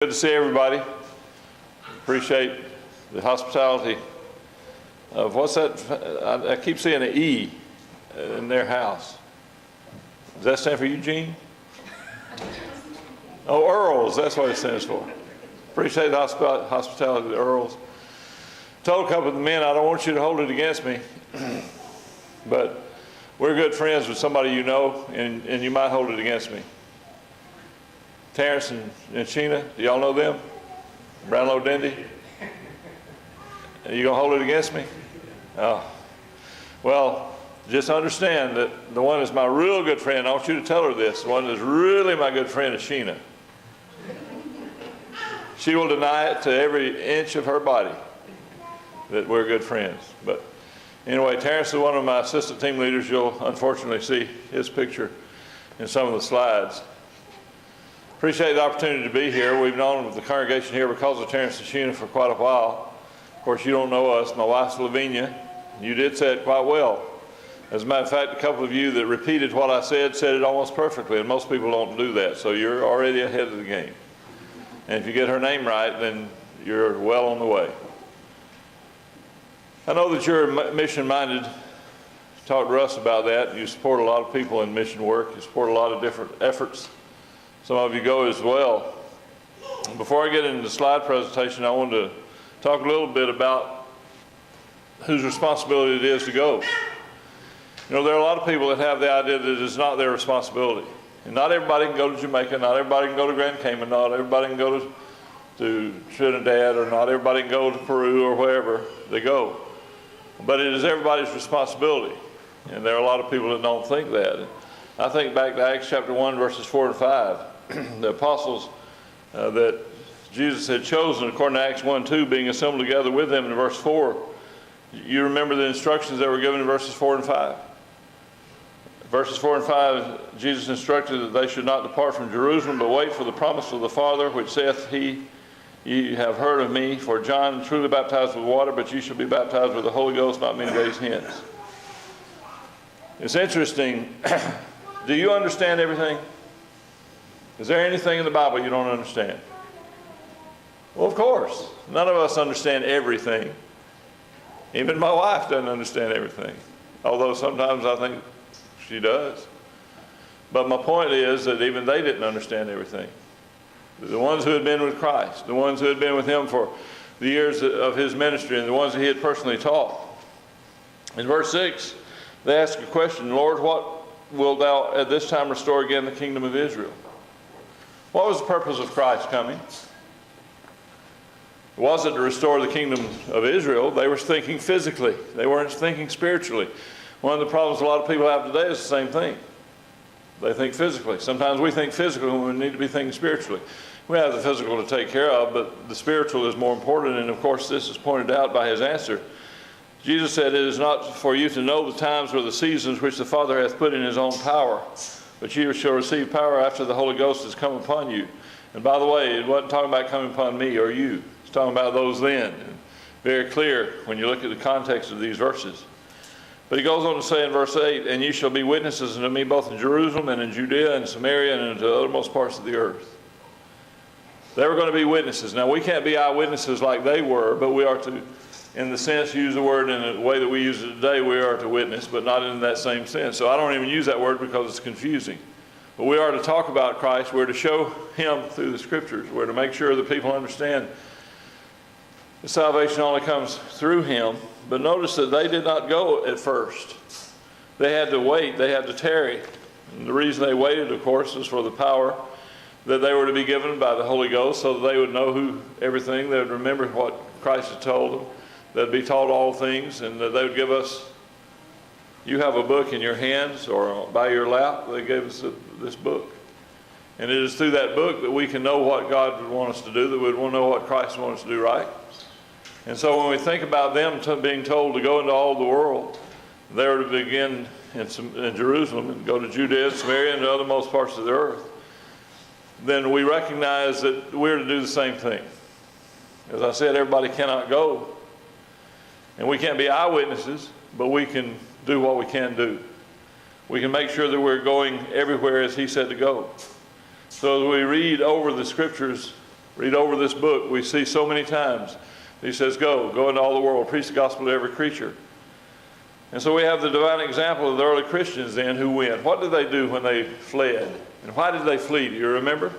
Good to see everybody. Appreciate the hospitality of, what's that? I keep seeing an E in their house. Does that stand for Eugene? Oh, Earls, that's what it stands for. Appreciate the hospitality of the Earls. Told a couple of the men, I don't want you to hold it against me, but we're good friends with somebody you know, and you might hold it against me. Terrence and Sheena, do y'all know them? Brownlow Dindy? Are you going to hold it against me? Oh. Well, just understand that the one that's my real good friend, I want you to tell her this, the one that's really my good friend is Sheena. She will deny it to every inch of her body that we're good friends. But anyway, Terrence is one of my assistant team leaders. You'll unfortunately see his picture in some of the slides. Appreciate the opportunity to be here. We've known the congregation here because of Terrence and Sheena for quite a while. Of course, you don't know us. My wife's Lavinia. You did say it quite well. As a matter of fact, a couple of you that repeated what I said it almost perfectly, and most people don't do that. So you're already ahead of the game. And if you get her name right, then you're well on the way. I know that you're mission-minded. Talk to Russ about that. You support a lot of people in mission work. You support a lot of different efforts. Some of you go as well. Before I get into the slide presentation, I wanted to talk a little bit about whose responsibility it is to go. You know, there are a lot of people that have the idea that it is not their responsibility. And not everybody can go to Jamaica, not everybody can go to Grand Cayman, not everybody can go to Trinidad, or not everybody can go to Peru or wherever they go. But it is everybody's responsibility. And there are a lot of people that don't think that. I think back to Acts chapter 1, verses 4 and 5. The apostles that Jesus had chosen, according to Acts 1:2, being assembled together with them in verse 4. You remember the instructions that were given in verses 4 and 5. Verses 4 and 5, Jesus instructed that they should not depart from Jerusalem, but wait for the promise of the Father, which saith he, ye have heard of me, for John truly baptized with water, but ye shall be baptized with the Holy Ghost not many days hence. It's interesting. Do you understand everything? Is there anything in the Bible you don't understand? Well, of course. None of us understand everything. Even my wife doesn't understand everything, although sometimes I think she does. But my point is that even they didn't understand everything. The ones who had been with Christ, the ones who had been with him for the years of his ministry, and the ones that he had personally taught. In verse 6, they ask a question, Lord, what wilt thou at this time restore again the kingdom of Israel? What was the purpose of Christ coming? It wasn't to restore the kingdom of Israel. They were thinking physically. They weren't thinking spiritually. One of the problems a lot of people have today is the same thing. They think physically. Sometimes we think physically when we need to be thinking spiritually. We have the physical to take care of, but the spiritual is more important, and of course this is pointed out by his answer. Jesus said, it is not for you to know the times or the seasons which the Father hath put in his own power, but you shall receive power after the Holy Ghost has come upon you. And by the way, it wasn't talking about coming upon me or you. It's talking about those then. Very clear when you look at the context of these verses. But he goes on to say in verse 8, and you shall be witnesses unto me both in Jerusalem and in Judea and Samaria and into the uttermost parts of the earth. They were going to be witnesses. Now, we can't be eyewitnesses like they were, but we are to, in the sense, use the word in the way that we use it today, we are to witness, but not in that same sense. So I don't even use that word because it's confusing. But we are to talk about Christ. We're to show him through the scriptures. We're to make sure that people understand the salvation only comes through him. But notice that they did not go at first. They had to wait. They had to tarry. And the reason they waited, of course, is for the power that they were to be given by the Holy Ghost, so that they would know everything. They would remember what Christ had told them. They'd be taught all things, and that they would give us, you have a book in your hands or by your lap. They gave us this book. And it is through that book that we can know what God would want us to do, that we would know what Christ wants us to do, right? And so when we think about them being told to go into all the world, they were to begin in Jerusalem and go to Judea, Samaria, and the othermost parts of the earth, then we recognize that we're to do the same thing. As I said, everybody cannot go. And we can't be eyewitnesses, but we can do what we can do. We can make sure that we're going everywhere as he said to go. So as we read over the scriptures read over this book, we see so many times he says, go into all the world, preach the gospel to every creature. And so we have the divine example of the early Christians then who went. What did they do when they fled? And why did they flee? Do you remember?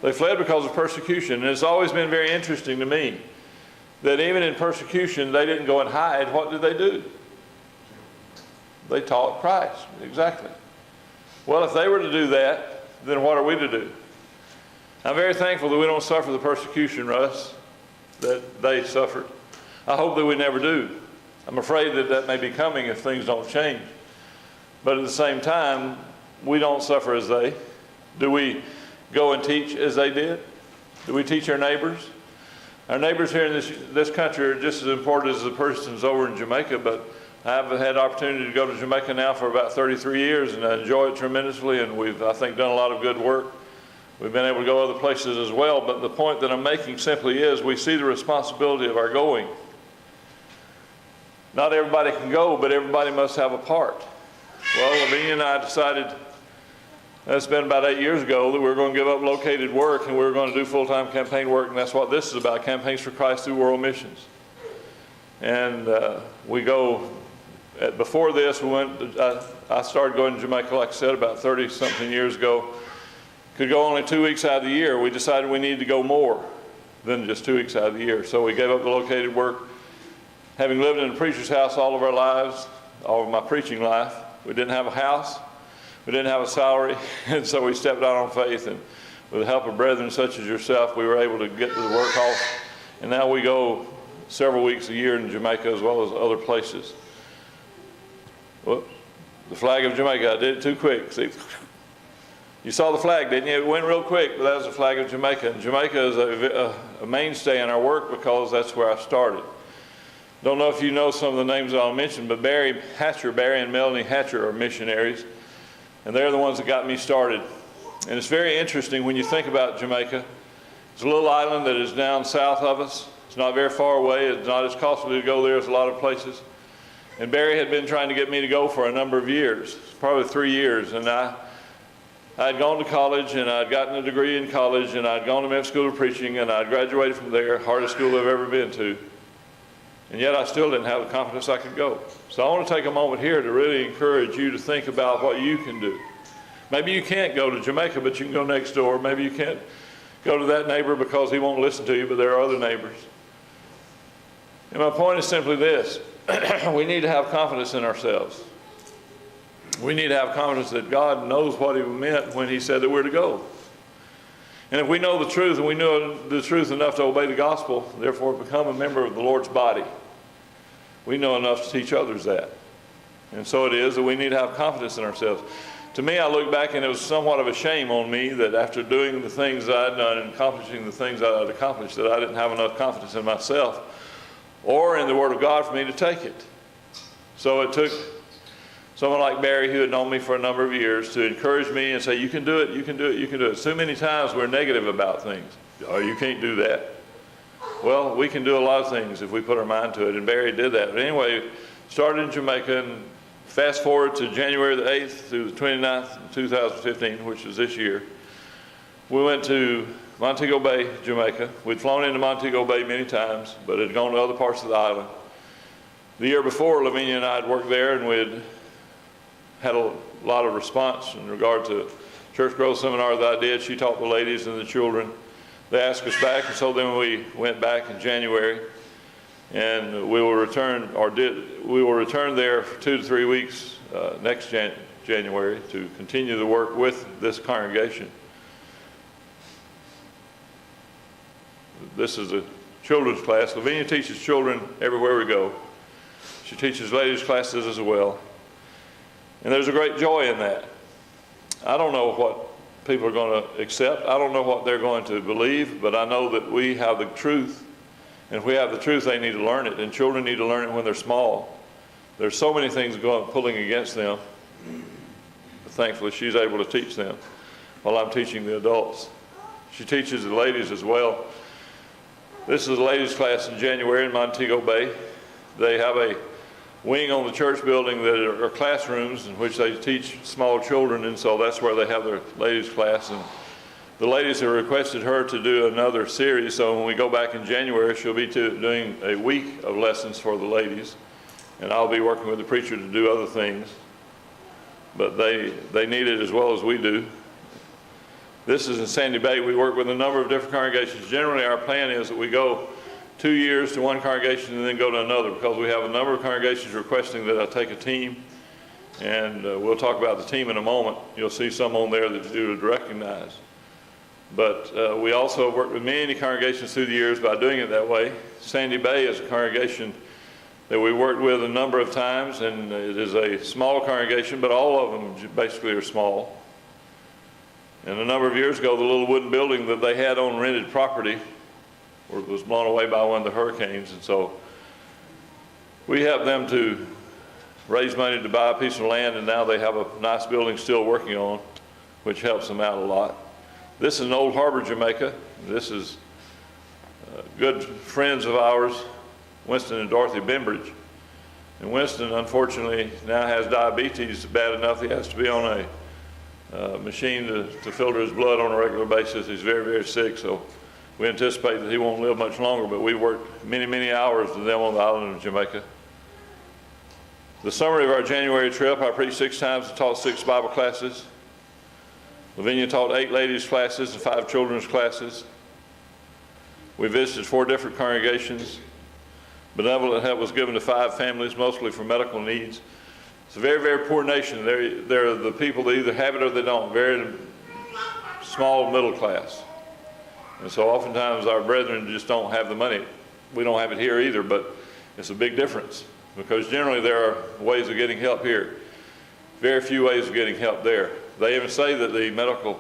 They fled because of persecution. And it's always been very interesting to me that even in persecution, they didn't go and hide. What did they do? They taught Christ. Exactly. Well, if they were to do that, then what are we to do? I'm very thankful that we don't suffer the persecution, Russ, that they suffered. I hope that we never do. I'm afraid that that may be coming if things don't change. But at the same time, we don't suffer as they. Do we go and teach as they did? Do we teach our neighbors? Our neighbors here in this country are just as important as the persons over in Jamaica, but I've had the opportunity to go to Jamaica now for about 33 years, and I enjoy it tremendously, and we've, I think, done a lot of good work. We've been able to go other places as well, but the point that I'm making simply is we see the responsibility of our going. Not everybody can go, but everybody must have a part. Well, Lavinia and I decided, that's been about 8 years ago, that we were going to give up located work and we were going to do full-time campaign work, and that's what this is about, Campaigns for Christ through World Missions. And we go, before this, I started going to Jamaica, like I said, about 30-something years ago. Could go only 2 weeks out of the year. We decided we needed to go more than just 2 weeks out of the year. So we gave up the located work. Having lived in a preacher's house all of our lives, all of my preaching life, we didn't have a house, we didn't have a salary, and so we stepped out on faith, and with the help of brethren such as yourself, we were able to get to the work off, and now we go several weeks a year in Jamaica as well as other places. Whoops. The flag of Jamaica, I did it too quick. See, you saw the flag, didn't you? It went real quick, but that was the flag of Jamaica. And Jamaica is a mainstay in our work because that's where I started. Don't know if you know some of the names I'll mention, but Barry and Melanie Hatcher are missionaries, and they're the ones that got me started. And it's very interesting when you think about Jamaica. It's a little island that is down south of us. It's not very far away. It's not as costly to go there as a lot of places. And Barry had been trying to get me to go for a number of years, probably 3 years, and I'd gone to college, and I'd gotten a degree in college, and I'd gone to Memphis School of Preaching, and I'd graduated from there, hardest school I've ever been to. And yet I still didn't have the confidence I could go. So I want to take a moment here to really encourage you to think about what you can do. Maybe you can't go to Jamaica, but you can go next door. Maybe you can't go to that neighbor because he won't listen to you, but there are other neighbors. And my point is simply this. We need to have confidence in ourselves. We need to have confidence that God knows what he meant when he said that we're to go. And if we know the truth, and we know the truth enough to obey the gospel, therefore become a member of the Lord's body, we know enough to teach others that. And so it is that we need to have confidence in ourselves. To me, I look back and it was somewhat of a shame on me that after doing the things that I'd done and accomplishing the things that I'd accomplished, that I didn't have enough confidence in myself or in the Word of God for me to take it. So it took someone like Barry, who had known me for a number of years, to encourage me and say, you can do it, you can do it, you can do it. So many times we're negative about things. Oh, you can't do that. Well, we can do a lot of things if we put our mind to it, and Barry did that. But anyway, started in Jamaica, and fast forward to January the 8th through the 29th, 2015, which is this year. We went to Montego Bay, Jamaica. We'd flown into Montego Bay many times, but had gone to other parts of the island. The year before, Lavinia and I had worked there, and we'd had a lot of response in regard to church growth seminar that I did. She taught the ladies and the children. They asked us back, and so then we went back in January, and we will return there for 2 to 3 weeks next January to continue the work with this congregation. This is a children's class. Lavinia teaches children everywhere we go. She teaches ladies' classes as well. And there's a great joy in that. I don't know what people are going to accept. I don't know what they're going to believe, but I know that we have the truth. And if we have the truth, they need to learn it. And children need to learn it when they're small. There's so many things pulling against them. But thankfully, she's able to teach them while I'm teaching the adults. She teaches the ladies as well. This is a ladies' class in January in Montego Bay. They have a wing on the church building that are classrooms in which they teach small children, and so that's where they have their ladies' class. And The ladies have requested her to do another series, so when we go back in January, she'll be doing a week of lessons for the ladies, and I'll be working with the preacher to do other things. But they need it as well as we do. This is in Sandy Bay. We work with a number of different congregations. Generally, our plan is that we go 2 years to one congregation and then go to another, because we have a number of congregations requesting that I take a team, and we'll talk about the team in a moment. You'll see some on there that you would recognize. But we also have worked with many congregations through the years by doing it that way. Sandy Bay is a congregation that we worked with a number of times, and it is a small congregation, but all of them basically are small. And a number of years ago, the little wooden building that they had on rented property was blown away by one of the hurricanes, and so we helped them to raise money to buy a piece of land, and now they have a nice building still working on, which helps them out a lot. This is in Old Harbor, Jamaica. This is good friends of ours, Winston and Dorothy Bembridge. And Winston, unfortunately, now has diabetes bad enough he has to be on a machine to filter his blood on a regular basis. He's very, very sick, so we anticipate that he won't live much longer, but we worked many, many hours with them on the island of Jamaica. The summary of our January trip: I preached 6 times and taught 6 Bible classes. Lavinia taught 8 ladies' classes and 5 children's classes. We visited 4 different congregations. Benevolent help was given to 5 families, mostly for medical needs. It's a very, very poor nation. They're the people that either have it or they don't, very small middle class. And so oftentimes our brethren just don't have the money. We don't have it here either, but it's a big difference, because generally there are ways of getting help here. Very few ways of getting help there. They even say that the medical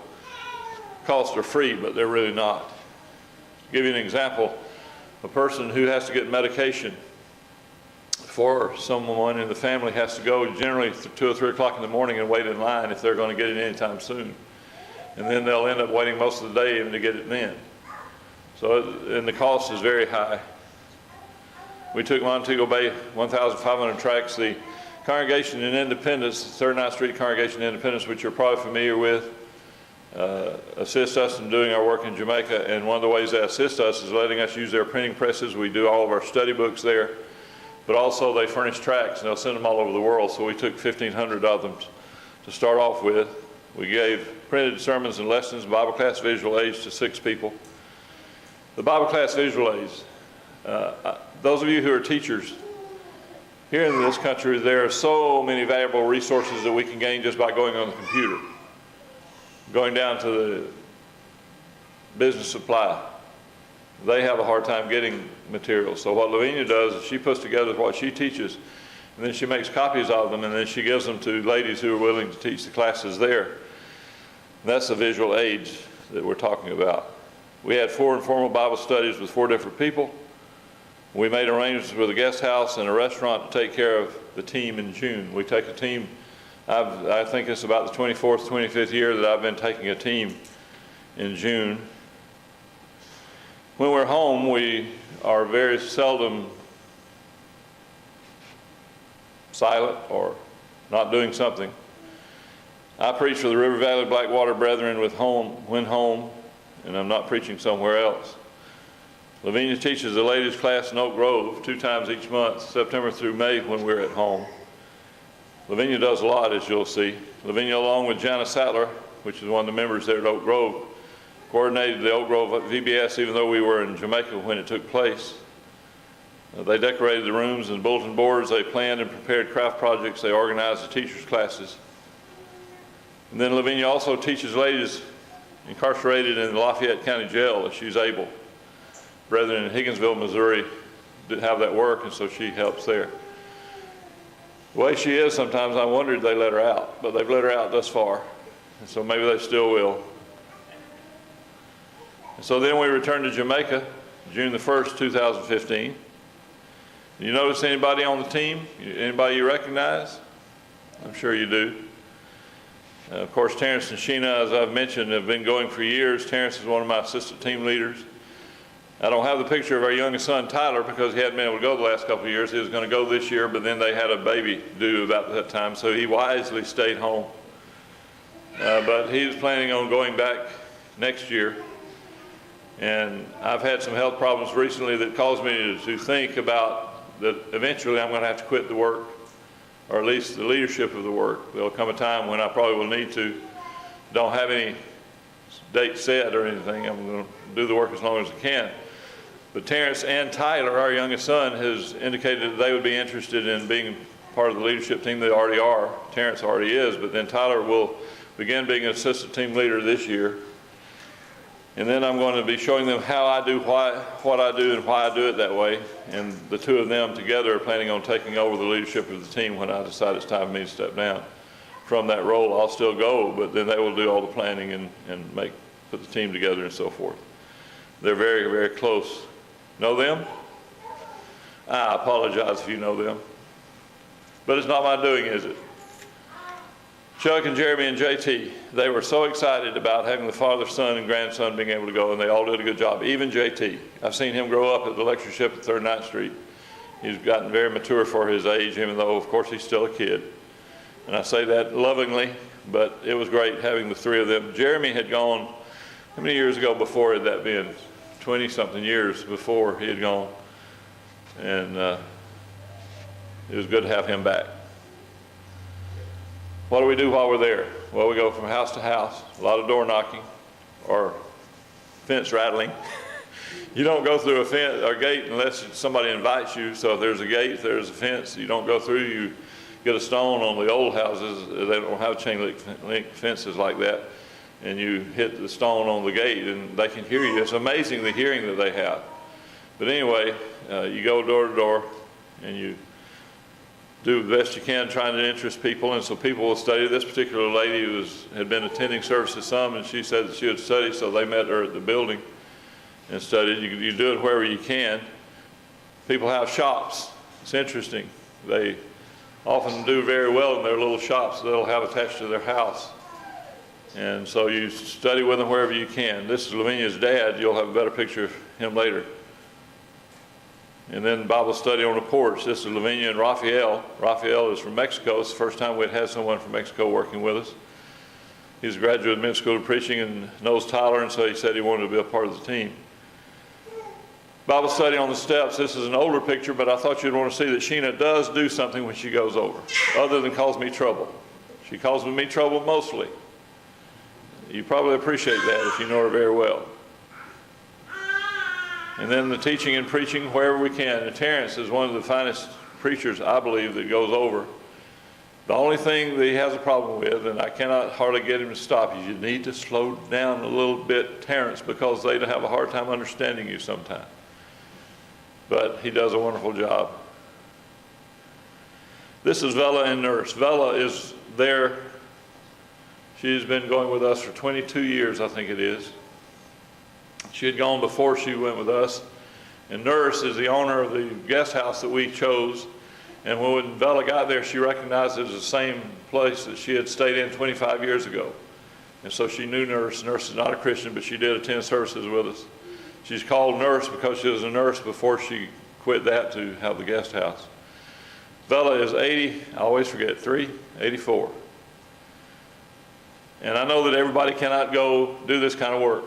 costs are free, but they're really not. To give you an example, a person who has to get medication for someone in the family has to go generally 2 or 3 o'clock in the morning and wait in line if they're going to get it anytime soon. And then they'll end up waiting most of the day even to get it then. So, and the cost is very high. We took Montego Bay 1,500 tracts. The congregation in Independence, 39th Street congregation in Independence, which you're probably familiar with, assist us in doing our work in Jamaica. And one of the ways they assist us is letting us use their printing presses. We do all of our study books there, but also they furnish tracts and they'll send them all over the world. So we took 1,500 of them to start off with. We gave printed sermons and lessons, Bible class visual aids to 6 people. The Bible class visual aids, those of you who are teachers, here in this country, there are so many valuable resources that we can gain just by going on the computer. Going down to the business supply, they have a hard time getting materials. So what Lavinia does is she puts together what she teaches, and then she makes copies of them, and then she gives them to ladies who are willing to teach the classes there. And that's the visual aids that we're talking about. We had 4 informal Bible studies with 4 different people. We made arrangements with a guest house and a restaurant to take care of the team in June. We take a team, I think it's about the 24th, 25th year that I've been taking a team in June. When we're home, we are very seldom silent or not doing something. I preach for the River Valley Blackwater Brethren when home, and I'm not preaching somewhere else. Lavinia teaches the ladies' class in Oak Grove 2 times each month, September through May when we're at home. Lavinia does a lot, as you'll see. Lavinia, along with Jana Sattler, which is one of the members there at Oak Grove, coordinated the Oak Grove VBS even though we were in Jamaica when it took place. They decorated the rooms and bulletin boards. They planned and prepared craft projects. They organized the teachers' classes. And then Lavinia also teaches ladies incarcerated in the Lafayette County Jail if she's able. Brethren in Higginsville, Missouri didn't have that work, and so she helps there. The way she is, sometimes I wondered they let her out, but they've let her out thus far, and so maybe they still will. And so then we returned to Jamaica, June the 1st, 2015. You notice anybody on the team? Anybody you recognize? I'm sure you do. Of course, Terrence and Sheena, as I've mentioned, have been going for years. Terrence is one of my assistant team leaders. I don't have the picture of our youngest son, Tyler, because he hadn't been able to go the last couple of years. He was going to go this year, but then they had a baby due about that time, so he wisely stayed home. But he was planning on going back next year. And I've had some health problems recently that caused me to think about that eventually I'm going to have to quit the work, or at least the leadership of the work. There'll come a time when I probably will need to. Don't have any date set or anything. I'm going to do the work as long as I can. But Terrence and Tyler, our youngest son, has indicated that they would be interested in being part of the leadership team. They already are. Terrence already is, but then Tyler will begin being an assistant team leader this year. And then I'm going to be showing them how I do what I do and why I do it that way. And the two of them together are planning on taking over the leadership of the team when I decide it's time for me to step down from that role. I'll still go, but then they will do all the planning and put the team together and so forth. They're very, very close. Know them? I apologize if you know them. But it's not my doing, is it? Chuck and Jeremy and JT, they were so excited about having the father, son, and grandson being able to go, and they all did a good job. Even JT. I've seen him grow up at the lectureship at 3rd Ninth Street. He's gotten very mature for his age, even though, of course, he's still a kid. And I say that lovingly, but it was great having the three of them. Jeremy had gone, how many years ago before had that been? 20-something years before he had gone. And it was good to have him back. What do we do while we're there? Well, we go from house to house, a lot of door knocking or fence rattling. You don't go through a fence or gate unless somebody invites you. So if there's a gate, if there's a fence, you don't go through. You get a stone on the old houses. They don't have chain link fences like that. And you hit the stone on the gate and they can hear you. It's amazing the hearing that they have. But anyway, you go door to door and you do the best you can trying to interest people, and so people will study. This particular lady had been attending services some, and she said that she would study, so they met her at the building and studied. You do it wherever you can. People have shops. It's interesting. They often do very well in their little shops that they'll have attached to their house. And so you study with them wherever you can. This is Lavinia's dad. You'll have a better picture of him later. And then Bible study on the porch. This is Lavinia and Raphael. Raphael is from Mexico. It's the first time we'd had someone from Mexico working with us. He's a graduate of men's school of preaching and knows Tyler, and so he said he wanted to be a part of the team. Bible study on the steps. This is an older picture, but I thought you'd want to see that Sheena does do something when she goes over, other than cause me trouble. She causes me trouble mostly. You probably appreciate that if you know her very well. And then the teaching and preaching wherever we can. And Terrence is one of the finest preachers, I believe, that goes over. The only thing that he has a problem with, and I cannot hardly get him to stop, is you need to slow down a little bit, Terrence, because they have a hard time understanding you sometimes. But he does a wonderful job. This is Vela and Nurse. Vela is there. She's been going with us for 22 years, I think it is. She had gone before she went with us. And Nurse is the owner of the guest house that we chose. And when Vela got there, she recognized it was the same place that she had stayed in 25 years ago. And so she knew Nurse. Nurse is not a Christian, but she did attend services with us. She's called Nurse because she was a nurse before she quit that to have the guest house. Vela is 80, I always forget, 84. And I know that everybody cannot go do this kind of work.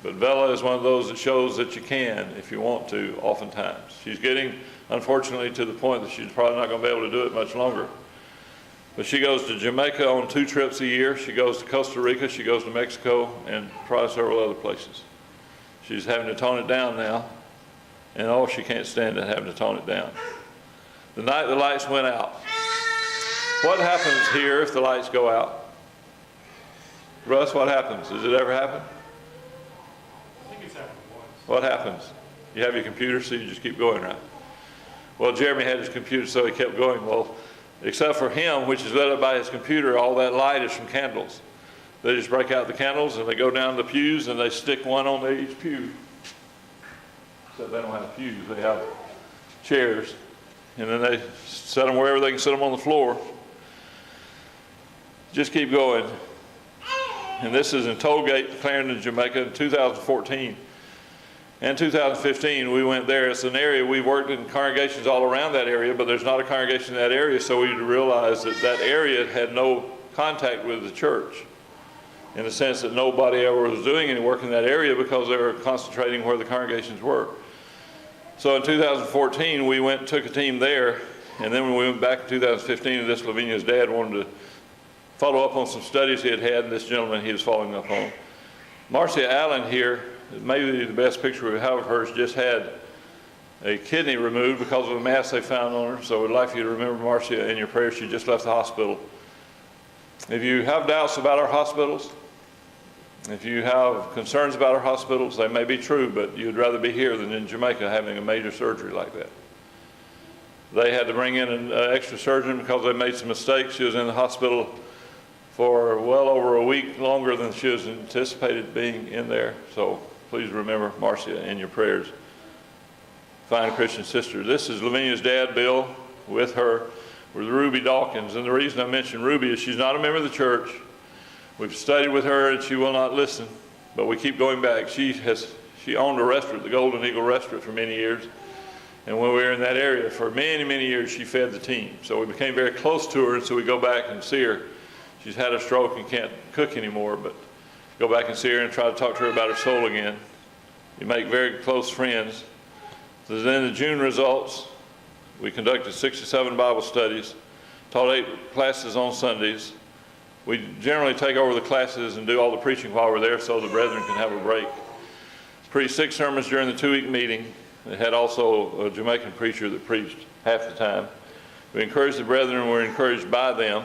But Vela is one of those that shows that you can if you want to, oftentimes. She's getting, unfortunately, to the point that she's probably not going to be able to do it much longer. But she goes to Jamaica on 2 trips a year. She goes to Costa Rica. She goes to Mexico and probably several other places. She's having to tone it down now. And oh, she can't stand it, having to tone it down. The night the lights went out. What happens here if the lights go out? Russ, what happens? Does it ever happen? What happens? You have your computer, so you just keep going, right? Well, Jeremy had his computer, so he kept going. Well, except for him, which is lit up by his computer, all that light is from candles. They just break out the candles, and they go down the pews, and they stick one on each pew. So they don't have pews, they have chairs. And then they set them wherever they can sit them on the floor. Just keep going. And this is in Tollgate, Clarendon, Jamaica, in 2014. And 2015, we went there. It's an area, we worked in congregations all around that area, but there's not a congregation in that area, so we realized that that area had no contact with the church. in the sense that nobody ever was doing any work in that area because they were concentrating where the congregations were. So in 2014, we went and took a team there, and then when we went back in 2015, this Lavinia's dad wanted to follow up on some studies he had had, and this gentleman he was following up on. Marcia Allen here, maybe the best picture we have of her, just had a kidney removed because of a mass they found on her. So we'd like you to remember Marcia in your prayers. She just left the hospital. If you have doubts about our hospitals, if you have concerns about our hospitals, they may be true, but you'd rather be here than in Jamaica having a major surgery like that. They had to bring in an extra surgeon because they made some mistakes. She was in the hospital for well over a week longer than she was anticipated being in there. So please remember Marcia in your prayers. Fine Christian sister. This is Lavinia's dad, Bill, with her, with Ruby Dawkins. And the reason I mention Ruby is she's not a member of the church. We've studied with her and she will not listen, but we keep going back. She owned a restaurant, the Golden Eagle Restaurant, for many years. And when we were in that area for many, many years, she fed the team. So we became very close to her, and so we go back and see her. She's had a stroke and can't cook anymore, but go back and see her and try to talk to her about her soul again. You make very close friends. So then the June results, we conducted 67 Bible studies, taught 8 classes on Sundays. We generally take over the classes and do all the preaching while we're there so the brethren can have a break. Preached 6 sermons during the 2-week meeting. They had also a Jamaican preacher that preached half the time. We encouraged the brethren and we're encouraged by them.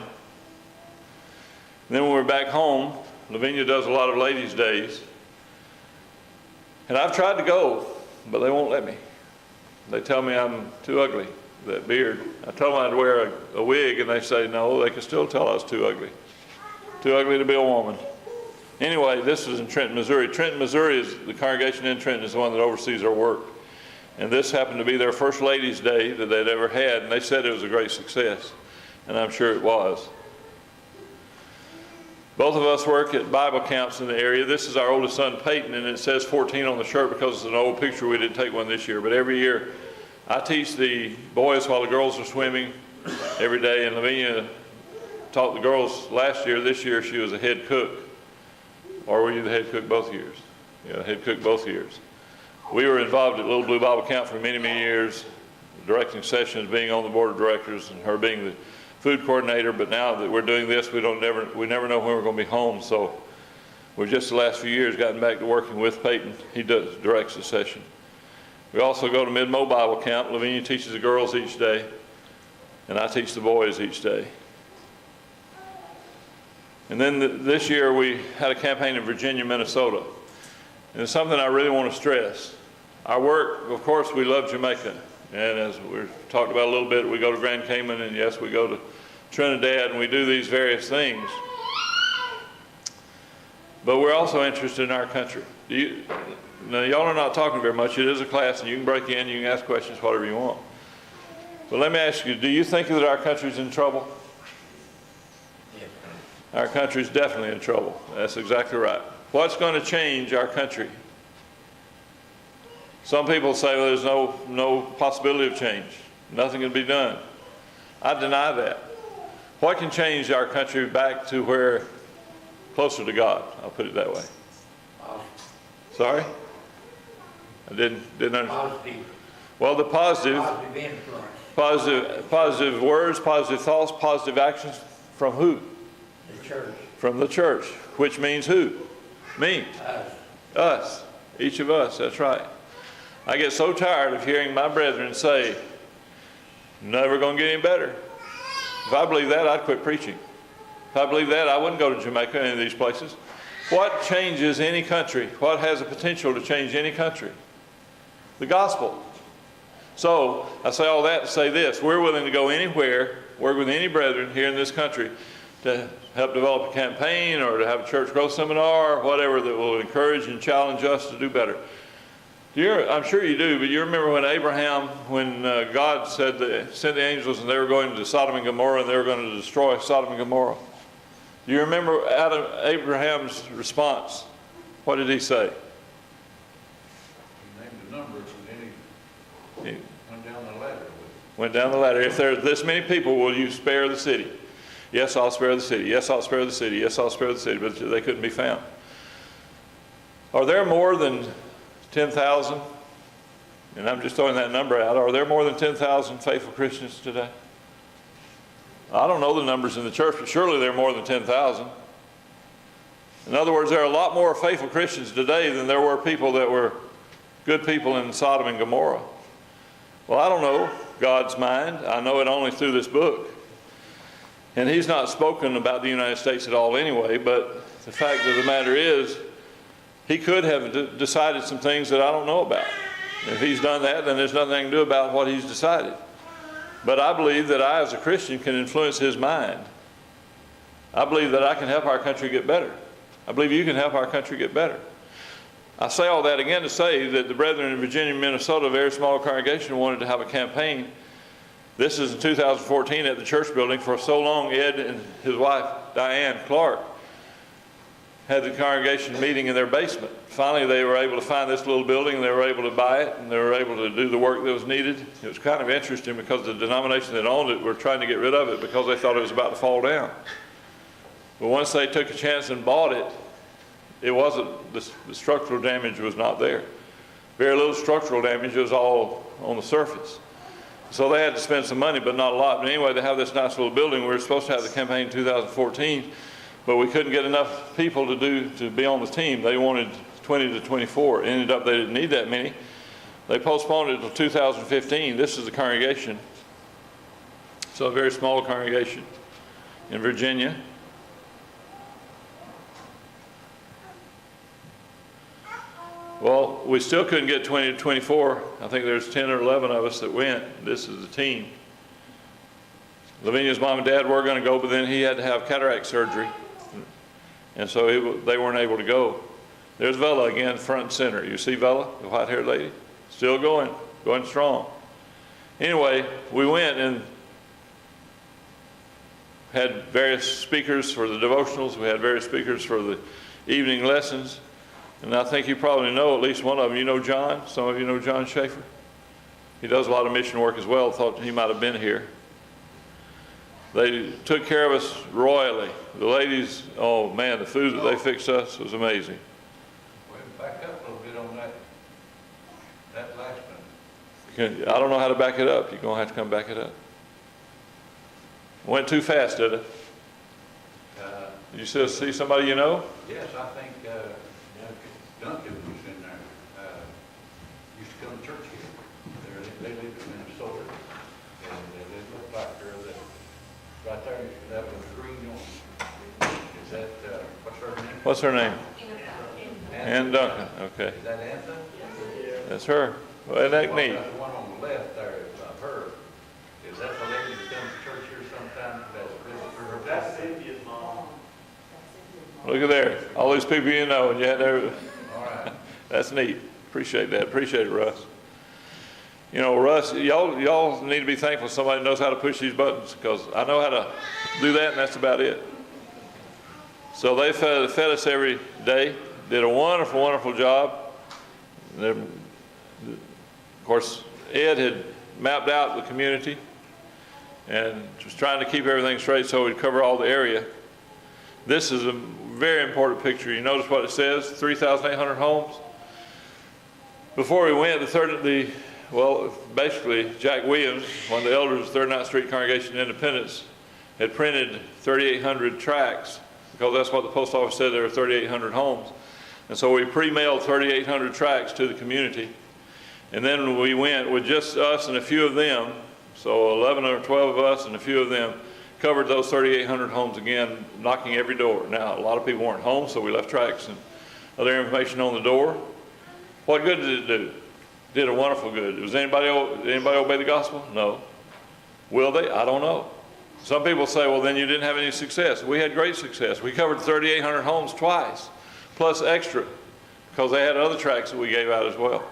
And then when we're back home, Lavinia does a lot of ladies' days. And I've tried to go, but they won't let me. They tell me I'm too ugly, that beard. I tell them I'd wear a wig, and they say, no, they can still tell I was too ugly. Too ugly to be a woman. Anyway, this is in Trenton, Missouri. Trenton, Missouri is the congregation in Trenton is the one that oversees our work. And this happened to be their first ladies' day that they'd ever had, and they said it was a great success. And I'm sure it was. Both of us work at Bible camps in the area. This is our oldest son, Peyton, and it says 14 on the shirt because it's an old picture. We didn't take one this year. But every year, I teach the boys while the girls are swimming every day. And Lavinia taught the girls last year. This year, she was a head cook. Or were you the head cook both years? Yeah, head cook both years. We were involved at Little Blue Bible Camp for many, many years, directing sessions, being on the board of directors, and her being the food coordinator. But now that we're doing this, we never know when we're going to be home. So we've just the last few years gotten back to working with Peyton. He directs the session. We also go to Mid-Mo Bible Camp. Lavinia teaches the girls each day, and I teach the boys each day. And then this year we had a campaign in Virginia, Minnesota. And it's something I really want to stress. Our work, of course, we love Jamaica. And as we've talked about a little bit, we go to Grand Cayman, and yes, we go to Trinidad, and we do these various things. But we're also interested in our country. Now, y'all are not talking very much. It is a class, and you can break in, you can ask questions, whatever you want. But let me ask you, do you think that our country's in trouble? Yeah. Our country's definitely in trouble. That's exactly right. What's going to change our country? Some people say, well, there's no possibility of change. Nothing can be done. I deny that. What can change our country back to where closer to God? I'll put it that way. Sorry? I didn't understand. Positive. Well, the positive words, positive thoughts, positive actions from who? The church. From the church, which means who? Me. Us. Each of us, that's right. I get so tired of hearing my brethren say, never going to get any better. If I believe that, I'd quit preaching. If I believe that, I wouldn't go to Jamaica, any of these places. What changes any country? What has the potential to change any country? The gospel. So I say all that to say this. We're willing to go anywhere, work with any brethren here in this country to help develop a campaign or to have a church growth seminar or whatever that will encourage and challenge us to do better. I'm sure you do, but you remember when God sent the angels and they were going to Sodom and Gomorrah and they were going to destroy Sodom and Gomorrah. Do you remember Abraham's response? What did he say? He named the numbers and then he went down the ladder. Went down the ladder. If there's this many people, will you spare the city? Yes, I'll spare the city. Yes, I'll spare the city. Yes, I'll spare the city. But they couldn't be found. Are there more than 10,000? And I'm just throwing that number out. Are there more than 10,000 faithful Christians today? I don't know the numbers in the church, but surely there are more than 10,000. In other words, there are a lot more faithful Christians today than there were people that were good people in Sodom and Gomorrah. Well, I don't know God's mind. I know it only through this book. And he's not spoken about the United States at all anyway, but the fact of the matter is, he could have decided some things that I don't know about. If he's done that, then there's nothing I can do about what he's decided. But I believe that I, as a Christian, can influence his mind. I believe that I can help our country get better. I believe you can help our country get better. I say all that again to say that the brethren in Virginia and Minnesota, a very small congregation, wanted to have a campaign. This is in 2014 at the church building. For so long, Ed and his wife, Diane Clark, had the congregation meeting in their basement. Finally, they were able to find this little building, and they were able to buy it, and they were able to do the work that was needed. It was kind of interesting because the denomination that owned it were trying to get rid of it because they thought it was about to fall down. But once they took a chance and bought it, it wasn't, the structural damage was not there. Very little structural damage, it was all on the surface. So they had to spend some money, but not a lot. But anyway, they have this nice little building. We were supposed to have the campaign in 2014, but we couldn't get enough people to be on the team. They wanted 20 to 24. It ended up they didn't need that many. They postponed it until 2015. This is the congregation. So a very small congregation in Virginia. Well, we still couldn't get 20 to 24. I think there's 10 or 11 of us that went. This is the team. Lavinia's mom and dad were going to go, but then he had to have cataract surgery. And so they weren't able to go. There's Vela again, front and center. You see Vela, the white-haired lady? Still going strong. Anyway, we went and had various speakers for the devotionals. We had various speakers for the evening lessons. And I think you probably know at least one of them. You know John? Some of you know John Schaefer? He does a lot of mission work as well. Thought he might have been here. They took care of us royally. The ladies, oh man, the food that they fixed us was amazing. Well, back up a little bit on that last one. I don't know how to back it up. You're going to have to come back it up. Went too fast, did it? Did you still see somebody you know? Yes, I think Duncan was in there. Used to come to church here. They lived in Minnesota. And they looked like her that right there, that was green on. Is that, what's her name? What's her name? Ann Duncan, okay. Is that Antha? That's her. Well, isn't that neat? The one on the left there is her. Is that the lady that comes to church here sometimes? That's Cynthia's mom. Look at there. All these people you know, and yet they're... All right. That's neat. Appreciate that. Appreciate it, Russ. You know, Russ, y'all need to be thankful somebody knows how to push these buttons, because I know how to do that, and that's about it. So they fed us every day, did a wonderful, wonderful job. Of course, Ed had mapped out the community and was trying to keep everything straight so we'd cover all the area. This is a very important picture. You notice what it says, 3,800 homes. Before we went, basically Jack Williams, one of the elders of Third Ninth Street Congregation of Independence, had printed 3,800 tracts, because that's what the post office said, there were 3,800 homes. And so we pre-mailed 3,800 tracts to the community. And then we went with just us and a few of them, so 11 or 12 of us and a few of them, covered those 3,800 homes again, knocking every door. Now, a lot of people weren't home, so we left tracts and other information on the door. What good did it do? Did a wonderful good. Did anybody obey the gospel? No. Will they? I don't know. Some people say, well, then you didn't have any success. We had great success. We covered 3,800 homes twice, plus extra, because they had other tracts that we gave out as well.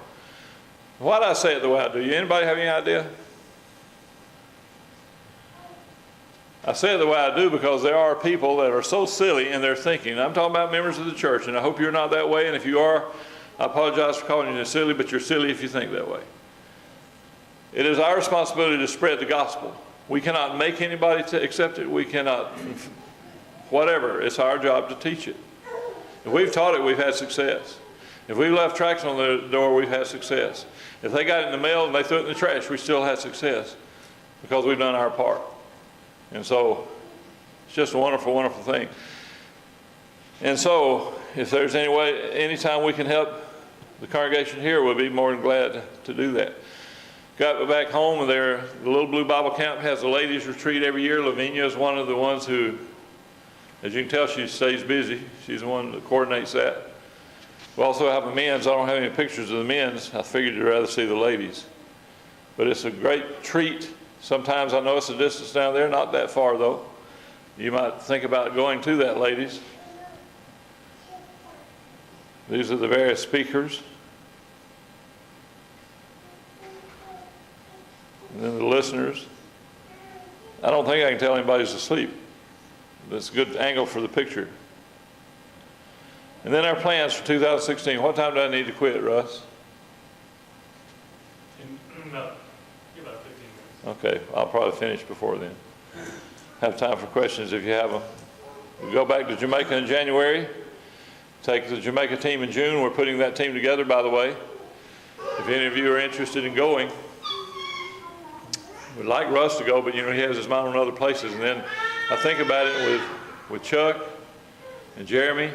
Why did I say it the way I do? Anybody have any idea? I say it the way I do because there are people that are so silly in their thinking. I'm talking about members of the church, and I hope you're not that way, and if you are, I apologize for calling you silly, but you're silly if you think that way. It is our responsibility to spread the gospel. We cannot make anybody to accept it. We cannot, whatever. It's our job to teach it. If we've taught it, we've had success. If we left tracts on the door, we've had success. If they got it in the mail and they threw it in the trash, we still had success because we've done our part. And so it's just a wonderful, wonderful thing. And so if there's any way, anytime we can help the congregation here, we'll be more than glad to do that. Got back home, and the Little Blue Bible Camp has a ladies' retreat every year. Lavinia is one of the ones who, as you can tell, she stays busy. She's the one that coordinates that. We also have a men's. I don't have any pictures of the men's. I figured you'd rather see the ladies. But it's a great treat. Sometimes I know it's a distance down there, not that far though. You might think about going to that, ladies. These are the various speakers. And then the listeners. I don't think I can tell anybody's asleep. That's a good angle for the picture. And then our plans for 2016. What time do I need to quit, Russ? In about 15 minutes. Okay, I'll probably finish before then. Have time for questions if you have them. We go back to Jamaica in January. Take the Jamaica team in June. We're putting that team together, by the way. If any of you are interested in going, we'd like Russ to go, but he has his mind on other places. And then I think about it with Chuck and Jeremy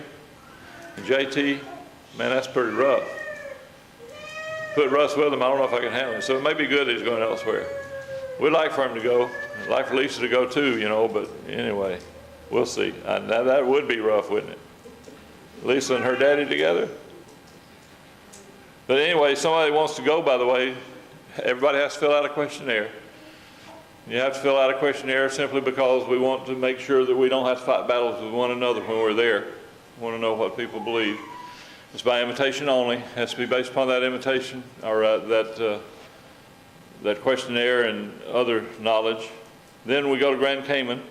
and JT. Man, that's pretty rough. Put Russ with him, I don't know if I can handle it. So it may be good that he's going elsewhere. We'd like for him to go. I'd like for Lisa to go too, but anyway, we'll see. Now that would be rough, wouldn't it? Lisa and her daddy together? But anyway, somebody wants to go, by the way, everybody has to fill out a questionnaire. You have to fill out a questionnaire simply because we want to make sure that we don't have to fight battles with one another when we're there. We want to know what people believe. It's by invitation only. It has to be based upon that invitation or that questionnaire and other knowledge. Then we go to Grand Cayman.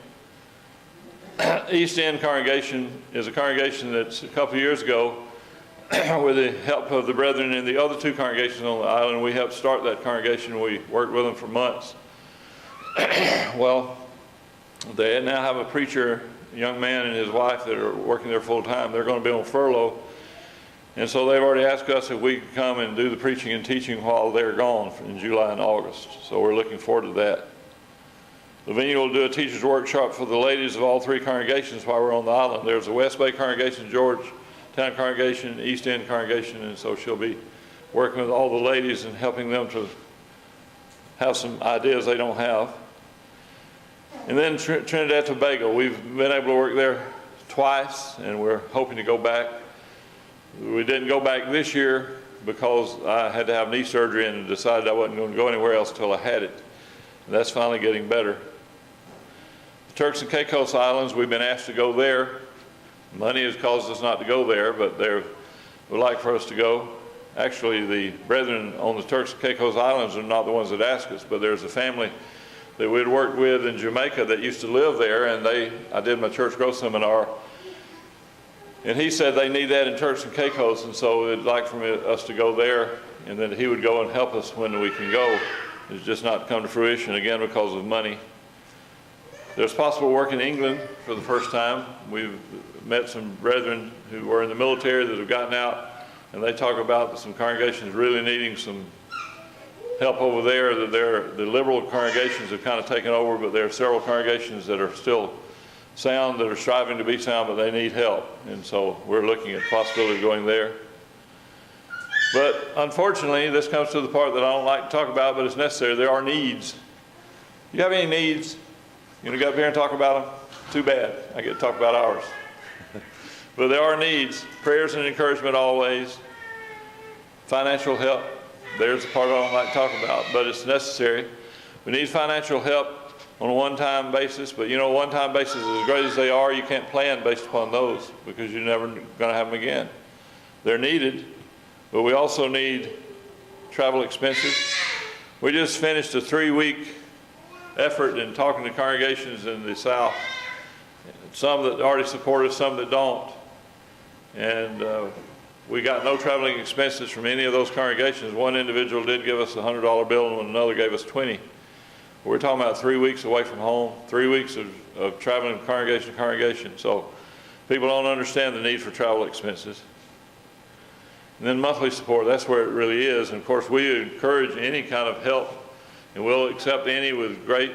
East End congregation is a congregation that's a couple of years ago, with the help of the brethren in the other two congregations on the island, we helped start that congregation. We worked with them for months. Well, they now have a preacher, a young man and his wife that are working there full time. They're going to be on furlough. And so they've already asked us if we could come and do the preaching and teaching while they're gone in July and August. So we're looking forward to that. Lavinia will do a teacher's workshop for the ladies of all three congregations while we're on the island. There's a West Bay congregation, Georgetown congregation, East End congregation, and so she'll be working with all the ladies and helping them to have some ideas they don't have. And then Trinidad and Tobago, we've been able to work there twice, and we're hoping to go back. We didn't go back this year because I had to have knee surgery and decided I wasn't going to go anywhere else until I had it. And that's finally getting better. The Turks and Caicos Islands, we've been asked to go there. Money has caused us not to go there, but they would like for us to go. Actually, the brethren on the Turks and Caicos Islands are not the ones that asked us, but there's a family that we'd worked with in Jamaica that used to live there, and I did my church growth seminar, and he said they need that in Turks and Caicos, and so they'd like for us to go there, and then he would go and help us when we can go. It's just not come to fruition, again, because of money. There's possible work in England for the first time. We've met some brethren who were in the military that have gotten out, and they talk about some congregations really needing some help over there. The liberal congregations have kind of taken over, but there are several congregations that are still sound, that are striving to be sound, but they need help. And so we're looking at the possibility of going there. But unfortunately, this comes to the part that I don't like to talk about, but it's necessary. There are needs. You have any needs? You want to get up here and talk about them? Too bad. I get to talk about ours. But there are needs. Prayers and encouragement always. Financial help. There's the part I don't like to talk about, but it's necessary. We need financial help on a one-time basis, but one-time basis, as great as they are, you can't plan based upon those because you're never going to have them again. They're needed, but we also need travel expenses. We just finished a 3-week effort in talking to congregations in the South, some that already support us, some that don't. And we got no traveling expenses from any of those congregations. One individual did give us a $100 bill and another gave us $20. We're talking about 3 weeks away from home, 3 weeks of traveling congregation to congregation. So people don't understand the need for travel expenses. And then monthly support, that's where it really is. And of course, we encourage any kind of help, and we'll accept any with great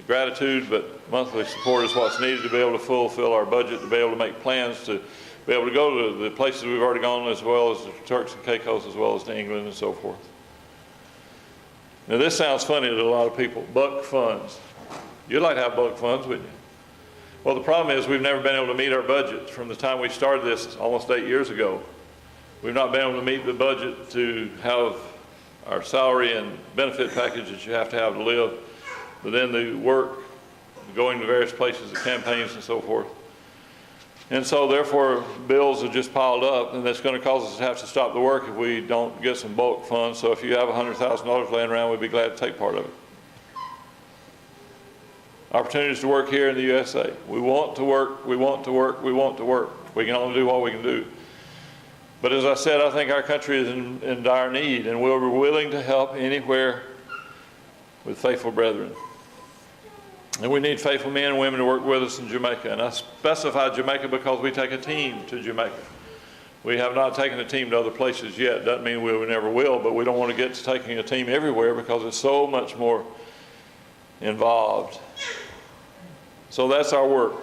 gratitude, but monthly support is what's needed to be able to fulfill our budget, to be able to make plans, to be able to go to the places we've already gone, as well as the Turks and Caicos, as well as to England and so forth. Now this sounds funny to a lot of people, buck funds. You'd like to have buck funds, wouldn't you? Well, the problem is we've never been able to meet our budget from the time we started this almost 8 years ago. We've not been able to meet the budget to have our salary and benefit package that you have to live, but then the work, going to various places, the campaigns and so forth. And so therefore, bills have just piled up, and that's going to cause us to have to stop the work if we don't get some bulk funds. So if you have $100,000 laying around, we'd be glad to take part of it. Opportunities to work here in the USA. We want to work, we want to work, we want to work. We can only do what we can do. But as I said, I think our country is in dire need, and we're willing to help anywhere with faithful brethren. And we need faithful men and women to work with us in Jamaica. And I specified Jamaica because we take a team to Jamaica. We have not taken a team to other places yet. Doesn't mean we never will, but we don't want to get to taking a team everywhere because it's so much more involved. So that's our work.